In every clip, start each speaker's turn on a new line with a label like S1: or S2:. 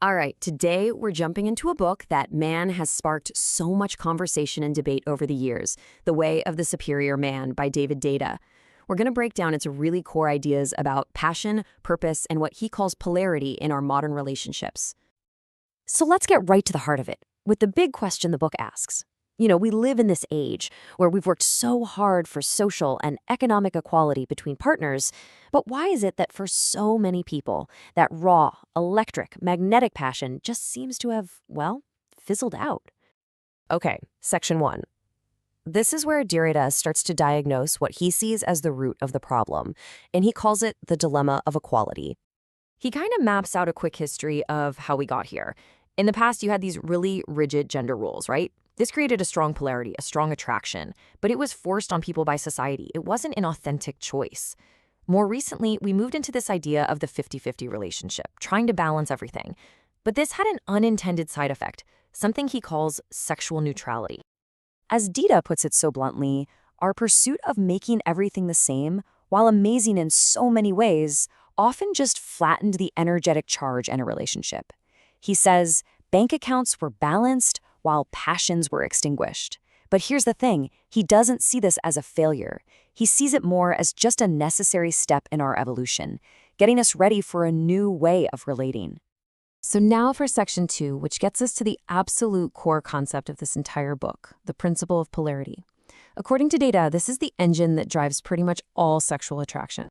S1: All right, today we're jumping into a book that, man, has sparked so much conversation and debate over the years, The Way of the Superior Man by Deida. We're going to break down its really core ideas about passion, purpose, and what he calls polarity in our modern relationships. So let's get right to the heart of it, with the big question the book asks. We live in this age where we've worked so hard for social and economic equality between partners, but why is it that for so many people, that raw, electric, magnetic passion just seems to have, well, fizzled out? Okay, section 1. This is where Deida starts to diagnose what he sees as the root of the problem, and he calls it the dilemma of equality. He kind of maps out a quick history of how we got here. In the past, you had these really rigid gender rules, right? This created a strong polarity, a strong attraction, but it was forced on people by society. It wasn't an authentic choice. More recently, we moved into this idea of the 50-50 relationship, trying to balance everything. But this had an unintended side effect, something he calls sexual neutrality. As Deida puts it so bluntly, our pursuit of making everything the same, while amazing in so many ways, often just flattened the energetic charge in a relationship. He says bank accounts were balanced while passions were extinguished. But here's the thing, he doesn't see this as a failure. He sees it more as just a necessary step in our evolution, getting us ready for a new way of relating. So now for section 2, which gets us to the absolute core concept of this entire book, the principle of polarity. According to Deida, this is the engine that drives pretty much all sexual attraction.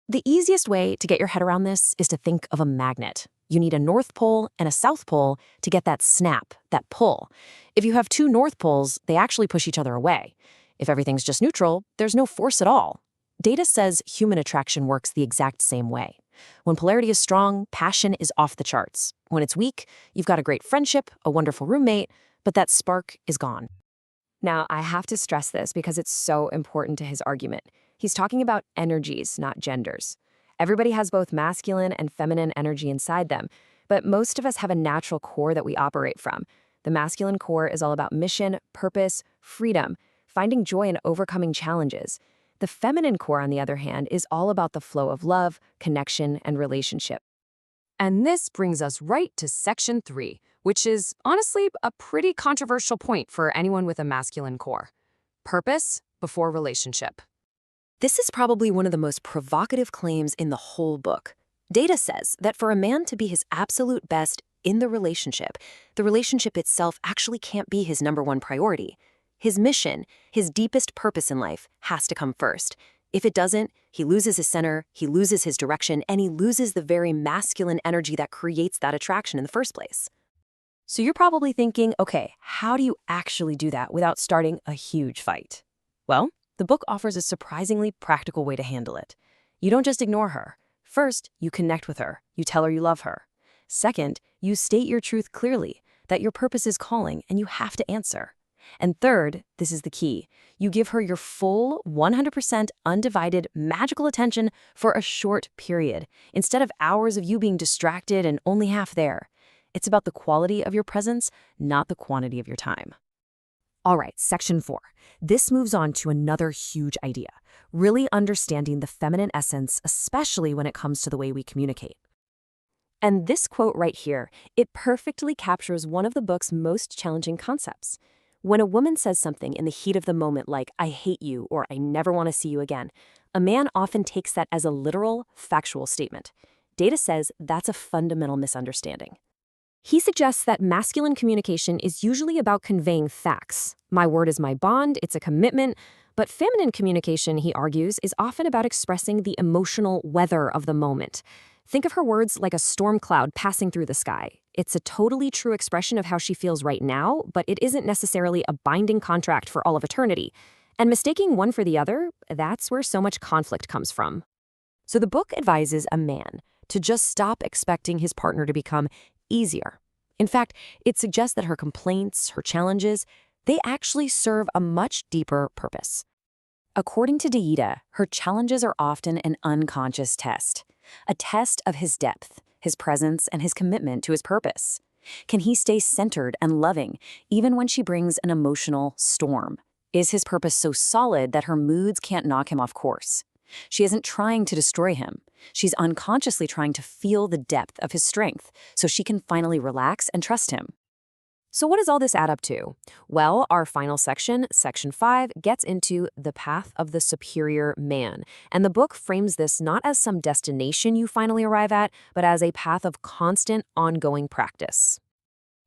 S1: The easiest way to get your head around this is to think of a magnet. You need a North Pole and a South Pole to get that snap, that pull. If you have two North Poles, they actually push each other away. If everything's just neutral, there's no force at all. Deida says human attraction works the exact same way. When polarity is strong, passion is off the charts. When it's weak, you've got a great friendship, a wonderful roommate, but that spark is gone. Now, I have to stress this because it's so important to his argument. He's talking about energies, not genders. Everybody has both masculine and feminine energy inside them, but most of us have a natural core that we operate from. The masculine core is all about mission, purpose, freedom, finding joy in overcoming challenges. The feminine core, on the other hand, is all about the flow of love, connection, and relationship. And this brings us right to section 3, which is honestly a pretty controversial point for anyone with a masculine core. Purpose before relationship. This is probably one of the most provocative claims in the whole book. Deida says that for a man to be his absolute best in the relationship itself actually can't be his number one priority. His mission, his deepest purpose in life, has to come first. If it doesn't, he loses his center, he loses his direction, and he loses the very masculine energy that creates that attraction in the first place. So you're probably thinking, okay, how do you actually do that without starting a huge fight? Well, the book offers a surprisingly practical way to handle it. You don't just ignore her. First, you connect with her. You tell her you love her. Second, you state your truth clearly, that your purpose is calling and you have to answer. And third, this is the key, you give her your full, 100% undivided, magical attention for a short period, instead of hours of you being distracted and only half there. It's about the quality of your presence, not the quantity of your time. All right, section 4. This moves on to another huge idea, really understanding the feminine essence, especially when it comes to the way we communicate. And this quote right here, it perfectly captures one of the book's most challenging concepts. When a woman says something in the heat of the moment like, "I hate you," or "I never want to see you again," a man often takes that as a literal, factual statement. Deida says that's a fundamental misunderstanding. He suggests that masculine communication is usually about conveying facts. My word is my bond, it's a commitment. But feminine communication, he argues, is often about expressing the emotional weather of the moment. Think of her words like a storm cloud passing through the sky. It's a totally true expression of how she feels right now, but it isn't necessarily a binding contract for all of eternity. And mistaking one for the other, that's where so much conflict comes from. So the book advises a man to just stop expecting his partner to become easier. In fact, it suggests that her complaints, her challenges, they actually serve a much deeper purpose. According to Deida, her challenges are often an unconscious test, a test of his depth, his presence, and his commitment to his purpose. Can he stay centered and loving even when she brings an emotional storm? Is his purpose so solid that her moods can't knock him off course?
S2: She isn't trying to destroy him. She's unconsciously trying to feel the depth of his strength so she can finally relax and trust him.
S1: So what does all this add up to? Well, our final section, section 5, gets into the path of the superior man. And the book frames this not as some destination you finally arrive at, but as a path of constant, ongoing practice.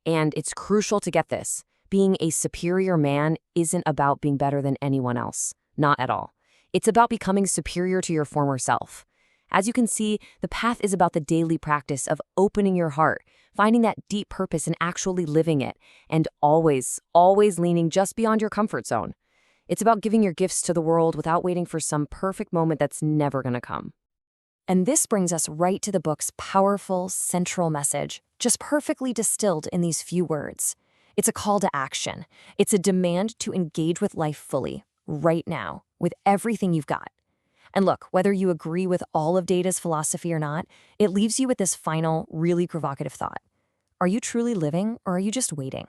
S1: And it's crucial to get this. Being a superior man isn't about being better than anyone else. Not at all. It's about becoming superior to your former self. As you can see, the path is about the daily practice of opening your heart, finding that deep purpose and actually living it, and always, always leaning just beyond your comfort zone. It's about giving your gifts to the world without waiting for some perfect moment that's never going to come.
S2: And this brings us right to the book's powerful, central message, just perfectly distilled in these few words. It's a call to action. It's a demand to engage with life fully, right now, with everything you've got. And look, whether you agree with all of Deida's philosophy or not, it leaves you with this final, really provocative thought. Are you truly living, or are you just waiting?